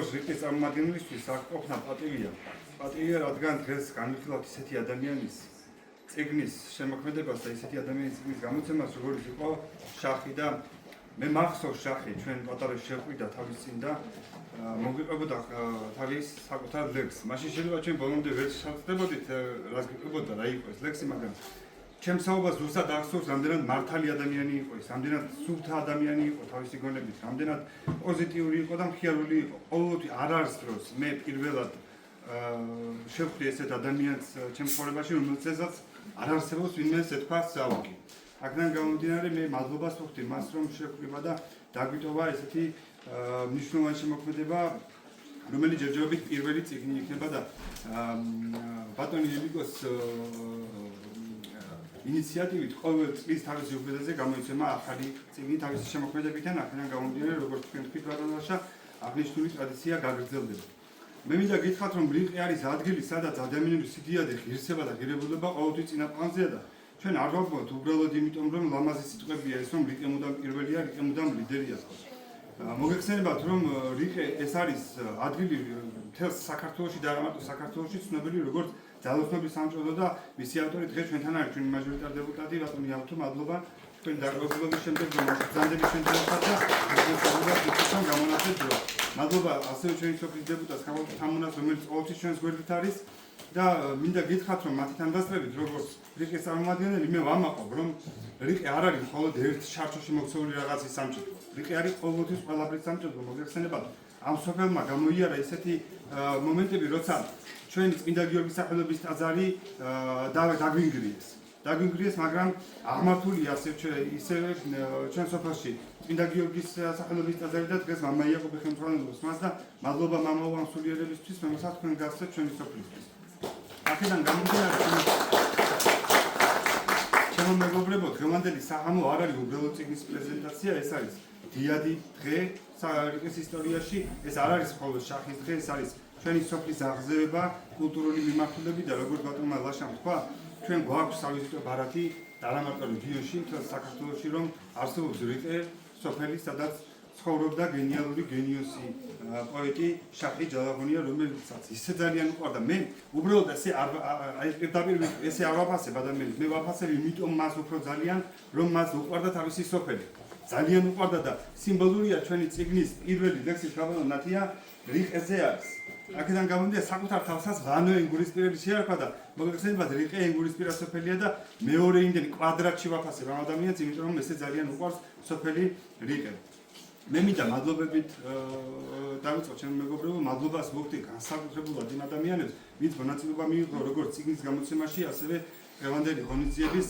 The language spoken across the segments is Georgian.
როგორც რიყის წარმომადგენლისთვის ყოფნა პატივია. პატივია, რადგან დღეს განვიხილავთ ისეთი ადამიანის წიგნის შემოქმედებას და ისეთი ადამიანის წიგნის გამოცემას, როგორც იყო შახი და მე მახსოვს შახი ჩვენ პატარა შეყვიდა თავის წინ და მოგვიყვებოდა თავის საკუთარ ლექსს. მაშინ შეიძლება ჩვენ ბოლომდე ვერ შევხვდებოდით რას გვიყვებოდა რა იყო ეს ლექსი, მაგრამ ჩემს საუბარს ზუსტად ახსოვს, რამდენად მართალი ადამიანი იყო ის, რამდენად სუფთა ადამიანი იყო თავისი გონებით, რამდენად პოზიტიური იყო და მხიარული იყო. ყოველთვის არ არის დროს მე პირველად შევხვდი ესეთ ადამიანს ჩემს ცხოვრებაში, რომელსაც არ არსებობს ვინმეს ეთქვა საუბარი. აქედან გამომდინარე მე მადლობას ვუხდი მას, რომ შეგვიყვება და დაგვიტოვა ესეთი მნიშვნელოვანი შემოქმედება, რომელიც ჯერჯერობით პირველი წიგნი იქნება და ბატონი ილიკოს ინიციატივით ყოველ წლის თავის იუბილეზე გამოიცემა ახალი წიგნი თავისი შემოქმედებიდან, აქედან გამომდინარე, როგორც თქვენ თქვით ბატონაშა, აღნიშნული ტრადიცია გაგრძელდება. მე მინდა გითხრათ, რომ რიყე არის ადგილი, სადაც ადამიანების სიდიადე, ღირსება და ღირებულება ყოველთვის წინაპრებზეა და ჩვენ არ ვაღვობთ უბრალოდ იმიტომ, რომ ლამაზი სიტყვებია ეს, რომ რიყე მუდამ პირველია, რიყე მუდამ ლიდერია. მოგეხსენებათ, რომ რიყე ეს არის ადგილი მთელ საქართველოში და არა მარტო საქართველოში ცნობილი როგორც ძალოსნობის სამჭოდო და მისი ავტორი დღეს ჩვენთან არის, ჩვენი მაჟორიტარ დეპუტატი ბატონი იავთო, მადლობა თქვენ დაგროვების შემდეგ რომ გზანდები ჩვენთანაც და თქვენ გამონათეთ დრო. მადლობა ასევე ჩვენი სოფლის დეპუტატს ხალხ თამუნას, რომელიც ყოველთვის ჩვენს გვერდით არის და მინდა გითხრათ, რომ მათი თანდასწრებით როგორც რიყის წარმომადგენელი მე ვამაყობ, რომ რიყე არ არის მხოლოდ ერთ შარჩოში მოქცეული რაღაცის სამჭიდრო. რიყე არის ყოველთვის ყველაფრის სამჭიდრო. მოგეხსენებათ, ამ სოფელმა გამოიარა ესეთი მომენტები, როცა ჩვენი წმინდა გიორგის სახელობის ტაძარი დაგვინგრიეს, მაგრამ აღმართულია ისევე ჩვენ სოფელში წმინდა გიორგის სახელობის ტაძარი და დღეს მამა იაკობი ხელმძღვანელობს მას და მადლობა მამაო ამ სულიერებისთვის, რომელსაც თქვენ გასცეთ ჩვენი სოფლისთვის. აქედან გამომდინარე, ჩემო მეგობრებო, დღევანდელი საღამო არ არის უბრალოდ წიგნის პრეზენტაცია, ეს არის დიადი დღე რიყის ისტორიაში, ეს არ არის მხოლოდ შახის დღე, ეს არის ჩვენი სოფლის აღზევება, კულტურული მიმართულები და როგორც ბატონმა ლაშამ თქვა, ჩვენ გვაქვს სავიზიტო ბარათი და არა მარტო რეგიონში, მთელ საქართველოში, რომ არსებობს რიყე სოფელი, სადაც ცხოვრობდა გენიალური გენიოსი პოეტი შახი ჯალაღონია, რომელსაც ისე ძალიან უყვარდა. მე უბრალოდ ესე არ ვაფასებ ადამიანს, მე ვაფასებ იმიტომ მას უფრო ძალიან, რომ მას უყვარდა თავისი სოფელი. ძალიან უყვარდა და სიმბოლურია ჩვენი წიგნის პირველი ლექსის გაბატონათია რიყეზე არის. აქედან გამომდინარე, საკუთარ თავსაც ღანო ენგურისპირელი შეარქვა და მოგეხსენებათ, რიყე ენგურისპირა სოფელია და მეორე იმდენი კვადრატში ვაფასებ ამ ადამიანს, იმიტომ რომ ესე ძალიან უყვარს სოფელი რიყე. მე მინდა მადლობებით დავიწყო ჩემო მეგობრებო, მადლობას ვუხდი განსაკუთრებულად იმ ადამიანებს, ვინც მონაწილეობა მიიღო როგორც წიგნის გამოცემაში, ასევე დღევანდელი ღონისძიების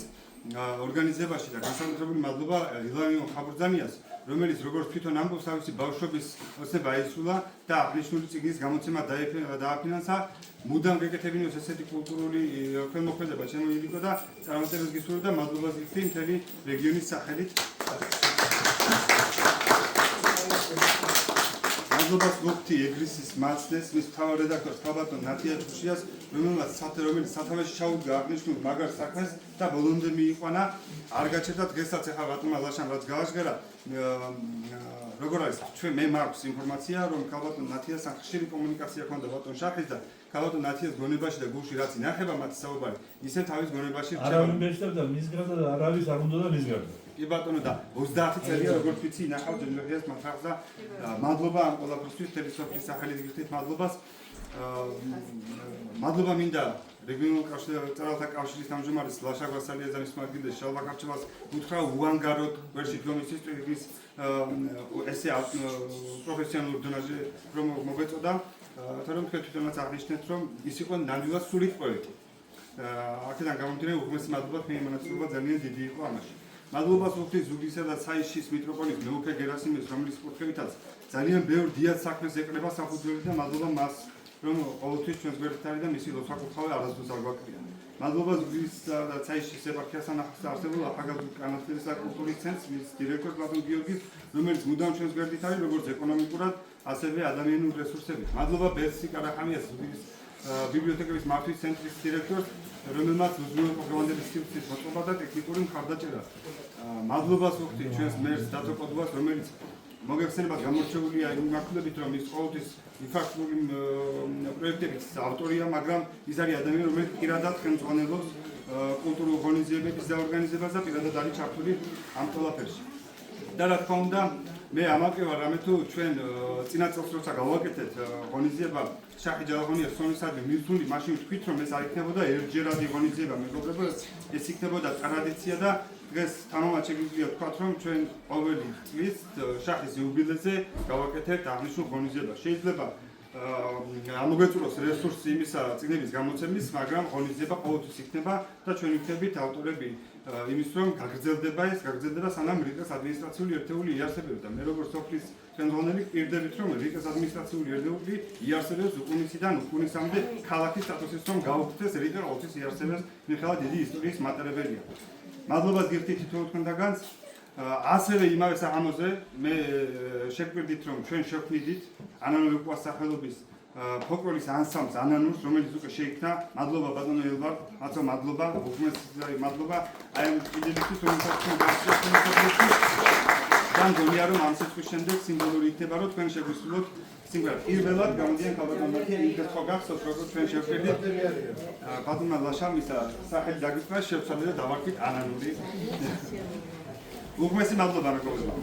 ორგანიზებაში და განსაკუთრებული მადლობა ილარიონ ხაბურძანიას, რომელიც როგორც თვითონ ამბობს, თავისი ბავშვობის ოცნება აისრულა და აღნიშნული წიგნის გამოცემა დააფინანსა. მუდამ გეკეთებინოს ესეთი კულტურული ხელმოქმედება ჩემო ილიკო და წარმატებას გისურვებ და მადლობას გიხდი მთელი რეგიონის სახელით. მადლობას ვუხდი ეგრისის მაცდეს, მის მთავარ რედაქტორს ქალბატონ ნათია ჭუშიას, რომელიც სათავეში ჩაუდგა აღნიშნულ მაგარ საქმეს და ბოლომდე მიიყვანა. არ გაჩერდა დღესაც ახლა ბატონმა ლაშამ რაც გააჟღერა, როგორ არის, მე მაქვს ინფორმაცია, რომ ქალბატონ ნათიას ხშირი კომუნიკაცია ჰქონდა ბატონ შახის და ქალბატონ ნათიას გონებაში და გულში რაც ინახება მათი საუბარი, ისე თავის გონებაში რჩება. არავინ მეშტებდა მის გარდა და არავის არ უნდა და მის გარდა. კი ბატონო და 30 წელია როგორც ვიცი ინახავ ჯენერგიას მათაც და მადლობა ამ ყველაფრისთვის მთელი სოფლის სახელით გიხდით მადლობას. მადლობა მინდა რეგიონულ მწერალთა კავშირის თავმჯდომარის ლაშა გვასალიაძის მაგიდე შალვა ქარჩევას უთხრა უანგაროდ ვერსი გლომისის წიგნის ესე პროფესიონალურ დონეზე რომ მოგვეწოდა, თორემ თქვენ თვითონაც აღნიშნეთ, რომ ის იყო ნამდვილად სულით პოეტი. აქედან გამომდინარე, უღმესი მადლობა თქვენი მონაწილეობა ძალიან დიდი იყო ამაში. მადლობას ვუხდი ზუგდისა და საიშის მიტროპოლის მეუფე გერასიმეს, რომელიც კუთხევითაც ძალიან ბევრ დიად საქმეს ეკრება საფუძვლელი და მადლობა მას, რომ ყოველთვის ჩვენს გვერდით არის და მისი ლოცვა-კუთხავი არასდროს არ გვაკლია. მადლობა ზუგდისა და საიშის ეპარქიასთან არსებულ ახალგაზრდა კანონმდებლობის და კულტურის ცენტრის მის დირექტორს ბატონ გიორგის, რომელიც მუდამ ჩვენს გვერდით არის როგორც ეკონომიკურად, ასევე ადამიანურ რესურსებით. მადლობა ბერსი კარახამიას ზუგდიდის ბიბლიოთეკების მართვის ცენტრის დირექტორს, რომელმაც უზრუნველყო დღევანდელი სივრცის მოწყობა და ტექნიკური მხარდაჭერა. მადლობას ვუხდი ჩვენს მერს დათო კოდუას, რომელიც მოგეხსენებათ გამორჩეულია იმ მიმართულებით, რომ ის ყოველთვის ფაქტური პროექტების ავტორია, მაგრამ ის არის ადამიანი, რომელიც პირადად ხელმძღვანელობს კულტურულ ღონისძიებების დაორგანიზებას და პირადად არის ჩართული ამ ყველაფერში. და რა თქმა უნდა, მე ამაყი ვარ, რამე თუ ჩვენ წინა წელს როცა გავაკეთეთ ღონისძიება შახი ჯავახონიას სონისადმი მისული, მაშინ ვთქვით, რომ ეს არ იქნებოდა ერთჯერადი ღონისძიება, მეგობრებო, ეს იქნებოდა ტრადიცია და დღეს თამამად შეგვიძლია ვთქვათ, რომ ჩვენ ყოველი წლის შახის იუბილეზე გავაკეთებთ აღნიშნულ ღონისძიებას. შეიძლება ამოგვეწუროს რესურსი იმისა წიგნების გამოცემის, მაგრამ ღონისძიება ყოველთვის იქნება და ჩვენ ვიქნებით ავტორები იმის რომ გაგრძელდება სანამ რიკას ადმინისტრაციული ერთეული იარსებებს და მე როგორც სოფლის ხელმძღვანელი პირდებით რომ რიკას ადმინისტრაციული ერთეული იარსებებს უკუნისიდან უკუნისამდე ქალაქის სტატუსის რომ გაუქმდეს რიკა ყოველთვის იარსებებს მიუხედავად დიდი ისტორიის მატარებელია. მადლობა გიხდით თითოეულ თქვენგანს. ასევე იმავე საღამოზე მე შეგვირდით რომ ჩვენ შევქმნით ანანო ვიკვას სახელობის ფოლკლორის ანსამბლს ანანურს, რომელიც უკვე შეიქმნა. მადლობა ბატონო ელბარ, მათო მადლობა, უგმესი მადლობა. აი ამ კიდევისთვის რომელსაც ჩვენ გასწრებით და მგონია რომ ამ სიტყვის შემდეგ სიმბოლური იქნება რომ თქვენ შეგვისურვოთ სიმღერა პირველად გამოდიან ქალბატონბაქი იქაც ხო გახსოვთ როგორც ჩვენ შევხვდით ბატონმა ლაშამისა სახელი დაგიწვა შევცვალე და დავარქვით ანანური. უგმესი მადლობა მეგობრებო.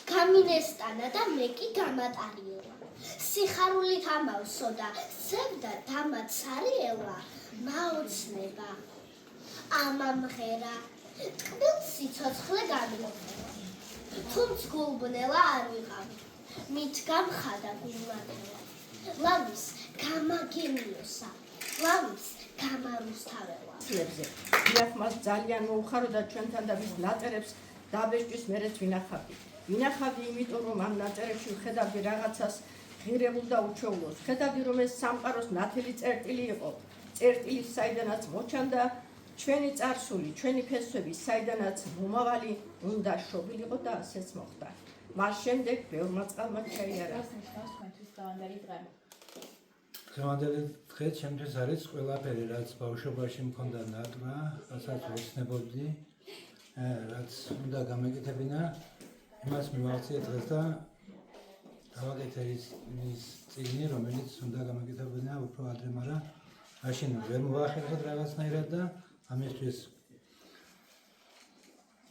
გამინესტანა და მე კი გამატარიელა. სიხარულით ამავსო და სევდა დამაცარიელა მაოცნება. ამამღერა ტკბილ სიცოცხლე გამიმოხერა. თუმც გულბნელა არ ვიყავ. მით გამხადა გულმატელა. ლამის გამაგენიოსა. ლამის გამარუსთაველა. დიახმას ძალიან მოუხაროდა ჩვენთან და ვის ნაწერებს დაბეჭდის მერეც ვინახავდი. ვინახავდი იმიტომ რომ ამ ნაწერებში ვხედავდი რაღაცას ღირებულ და უჩვეულოს. ვხედავდი რომ ეს სამყაროს ნათელი წერტილი იყო. წერტილი საიდანაც მოჩანდა ჩვენი წარსული, ჩვენი ფესვები, საიდანაც მომავალი უნდა შობილიყო და ასეც მოხდა. მას შემდეგ ბევრმა წყალმა ჩაიარა. დღევანდელი დღე ჩემთვის არის ყველაფერი, რაც ბავშვობაში მქონდა ნაკრა, რასაც ვეცნებოდი, რაც უნდა გამეკეთებინა, იმას მივახციე დღეს და გავაკეთე ის წიგნი, რომელიც უნდა გამეკეთებინა უფრო ადრე, მაგრამ მაშინ ვერ მოვახერხეთ რაღაცნაირად და ამისთვის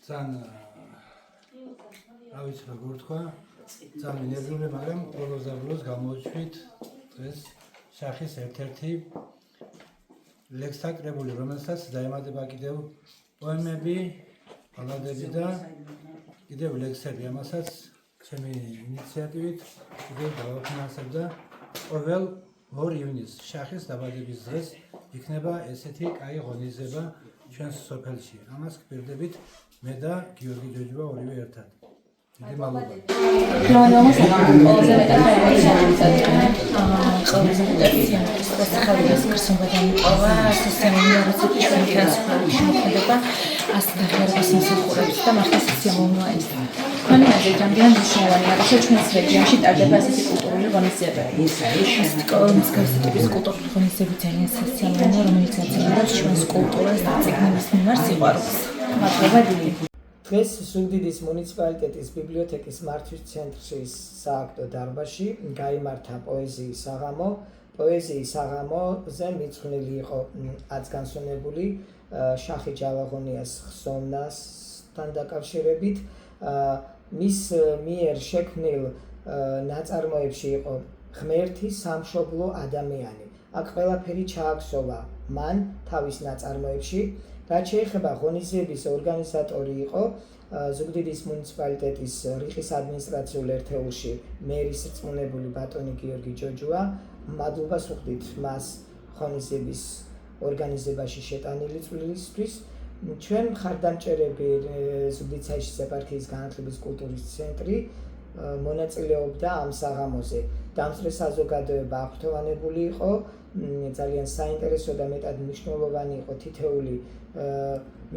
ძალიან რა ვიცი როგორ თქვა, ძალიან ენერგიული, მაგრამ პროგნოზაბლოს გამოვჩვით დღეს შახის ერთ-ერთი ლექსთა კრებული, რომელსაც დაემატება კიდევ პოემები, ბალადები და კიდევ ლექსები, ამასაც ჩემი ინიციატივით კიდევ დავაფინანსებ და ყოველ 2 ივნისს შახის დაბადების დღეს იქნება ესეთი კაი ღონისძიება ჩვენს სოფელში. ამას გვპირდებით მე და გიორგი ჯოჯობა ორივე ერთად. დიდი მადლობა. ძალიან მნიშვნელოვანია, რომ ჩვენს რეგიონში ტარდება ასეთი კულტურული ღონისძიებები. მსგავსი ტიპის კულტურული ღონისძიებები ძალიან სასიამოვნოა, რომელიც აცილებს ჩვენს კულტურას და წიგნების მიმართ სიყვარულს. მადლობა დიდი. დღეს ზუგდიდის მუნიციპალიტეტის ბიბლიოთეკის მართვის ცენტრის სააქტო დარბაზში გაიმართა პოეზიის საღამო. პოეზიის საღამოზე მიძღვნილი იყო აცგანსონებული შახი ჯავახონიას ხსოვნასთან დაკავშირებით. მის მიერ შექმნილ ნაწარმოებში იყო ღმერთი, სამშობლო, ადამიანი. აქ ყველაფერი ჩააქსოვა მან თავის ნაწარმოებში. რაც შეეხება ღონისძიების ორგანიზატორი იყო ზუგდიდის მუნიციპალიტეტის რიყის ადმინისტრაციულ ერთეულში მერის რწმუნებული ბატონი გიორგი ჯოჯუა. მადლობას ვუხდით მას ღონისძიების ორგანიზებაში შეტანილი წვლილისთვის. ჩვენ მხარდამჭერები ზუგდიდის საერთაშორისო ეპარქიის განათლების კულტურის ცენტრი მონაწილეობდა ამ საღამოზე. დამსწრე საზოგადოება აღფრთოვანებული იყო, ძალიან საინტერესო და მეტად მნიშვნელოვანი იყო თითეული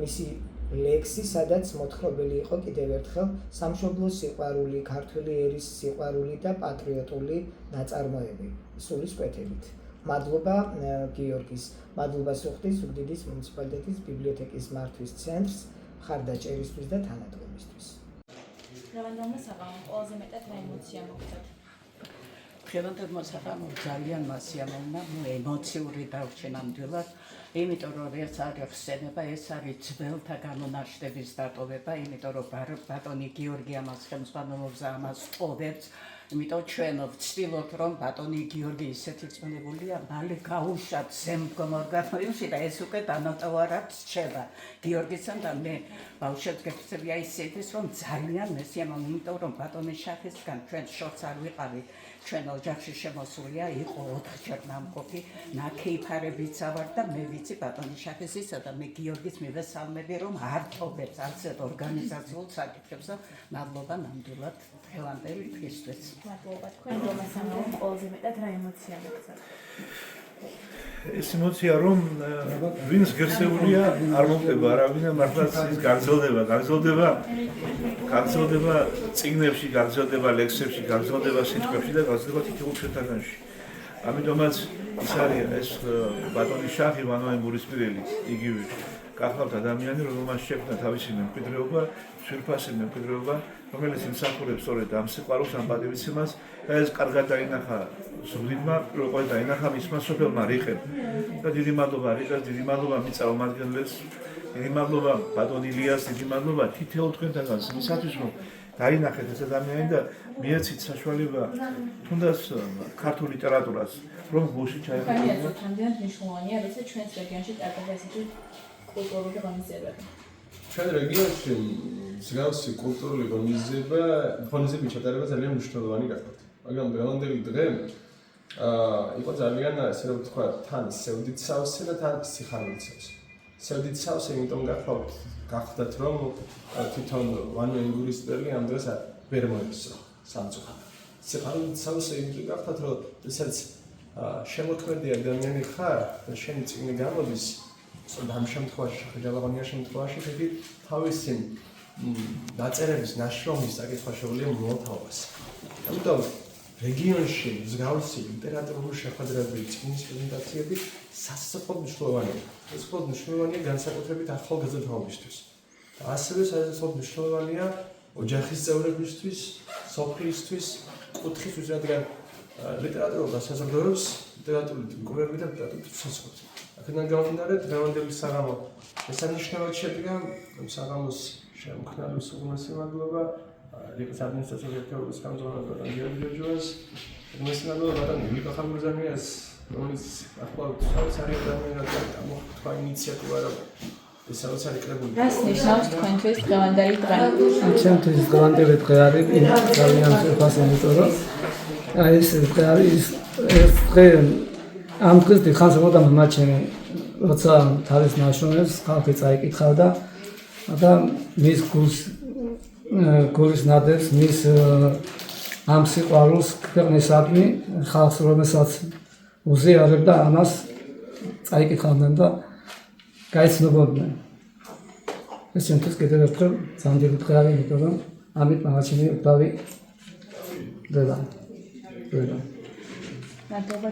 მისი ლექსი, სადაც მოთხრობილი იყო კიდევ ერთხელ სამშობლოს სიყვარული, ქართული ერის სიყვარული და პატრიოტული ნაწარმოები სულისკვეთებით. მადლობა გიორგის, მადლობას ვუხდით ზუგდიდის მუნიციპალიტეტის ბიბლიოთეკის მართვის ცენტრს მხარდაჭერისთვის და თანადგომისთვის. დღევანდელმა საღამომ ყველაზე მეტად რა ემოცია მოგწევთ? დღევანდელმა საღამომ ძალიან მასიამოვნა, ემოციური დარჩა ნამდვილად, იმიტომ რომ ეს არის ხსენება, ეს არის ძველთა გამონაშთების დატოვება, იმიტომ რომ ბატონი გიორგი ამას ხელმძღვანელობს, ამას ყოფებს. იმიტომ ჩვენ ვცდილობთ რომ ბატონი გიორგი ისეთი რწმუნებულია, მალე გაუშვათ შემდგომ ორგანოებში და ეს უკვე დანატოვარად რჩება. გიორგისთან და მე ბავშვებს გექცევია ისეთის რომ ძალიან მესიამოვნ, იმიტომ რომ ბატონის შახისგან ჩვენ შორს არ ვიყავით. ჩვენ ოჯახში შემოსულია, იყო 4-ჯერ ნამყოფი, ნაქეიფარებიც ავარ და მე ვიცი ბატონის შახისისა და მე გიორგის მივესალმები რომ არ თობებს ასეთ ორგანიზაციულ საკითხებს და მადლობა ნამდვილად დღევანდელი დღისთვის. მადლობა თქვენ რომელ საღამომ ყველაზე მეტად რა ემოცია მოგწევთ? ეს ემოცია რომ ვინც გერცეულია არ მოგდება არავინ და მართლაც ის გაგრძელდება წიგნებში, გაგრძელდება ლექსებში, გაგრძელდება სიტყვებში და გაგრძელდება თითოეულ შეთანხმებაში. ამიტომაც ის არის ეს ბატონის შახი ვანოე მურისპირელი იგივე გახავთ ადამიანი, რომელმაც შექმნა თავისი მემკვიდრეობა, ძვირფასი მემკვიდრეობა, რომელიც იმსახურებს სწორედ ამ სიყვარულს, ამ პატივისცემას და ეს კარგად დაინახა ზუგდიდმა, პირველ ყოვლად დაინახა მისმა სოფელმა რიყემ. და დიდი მადლობა რიყეს, დიდი მადლობა მის წარმომადგენლებს, დიდი მადლობა ბატონ ილიას, დიდი მადლობა თითოეულ თქვენთაგანს იმისათვის, რომ დაინახეთ ეს ადამიანი და მიეცით საშუალება თუნდაც ქართულ ლიტერატურას, რომ გულში ჩაეყრდნოთ. ძალიან მნიშვნელოვანია, როცა ჩვენს რეგიონში ტარდება ესეთი კულტურული ღონისძიებები. ჩვენ რეგიონში მსგავსი კულტურული ღონისძიების ჩატარება ძალიან მნიშვნელოვანი გახდა. მაგრამ დღევანდელი დღე იყო ძალიან, ესე რომ ვთქვა, თან სევდით სავსე და თან სიხარულით სავსე. სევდით სავსე იმიტომ გახდათ, რომ თვითონ ვანო ინგურისპირელი ამ დღეს ვერ მოეცო სამწუხაროდ. სიხარულით სავსე იმიტომ გახდათ, რომ ესაც შემოქმედი ადამიანი ხარ და შენი წიგნი გამოდის ამ შემთხვევაში, ხეჯალაღონია შემთხვევაში, თითი თავისი დაწერების ნაშრომის საკითხვა შეუძლია მოათავას. ამიტომ რეგიონში მსგავსი ლიტერატურული შეხვედრები, წიგნის პრეზენტაციები სასწრაფოდ მნიშვნელოვანია. ეს მხოლოდ მნიშვნელოვანია განსაკუთრებით ახალგაზრდობისთვის. და ასევე სასწრაფოდ მნიშვნელოვანია ოჯახის წევრებისთვის, სოფლისთვის, კუთხისთვის, რადგან ლიტერატურა საზოგადოებას ლიტერატურით მკვლევები და ლიტერატურით საზოგადოებას. აქედან გამომდინარე, დღევანდელი საღამო შესანიშნავად შედგა, საღამოს შემქმნელის უგმესი მადლობა რიყის ადმინისტრაციულ ერთეულის ხელმძღვანელს გიორგი ჯოჯუას, უგმესი მადლობა ბატონ ილიკა ხამურზანიას, რომელიც ახლა საოცარი ადამიანია და მოხდა ინიციატივა რომ ეს საოცარი კრებული. რას ნიშნავს თქვენთვის დღევანდელი დღე? ჩემთვის დღევანდელი დღე არის ძალიან შეფასებული, იმიტომ რომ ეს დღე არის ეს დღე ამ დღეს დიხანს მოდამ მაჩემ როცა თავის ნაშრომებს ხალხი წაიკითხავდა და მის გულის ნადევს მის ამ სიყვარულს ქვეყნისადმი ხალხს რომელსაც უზიარებდა ამას წაიკითხავდნენ და გაიცნობოდნენ. ეს შემთხვევით კიდევ ერთხელ ძალიან დიდი დღე არის, იმიტომ რომ ამით მაჩემი დავი დედა. მადლობა.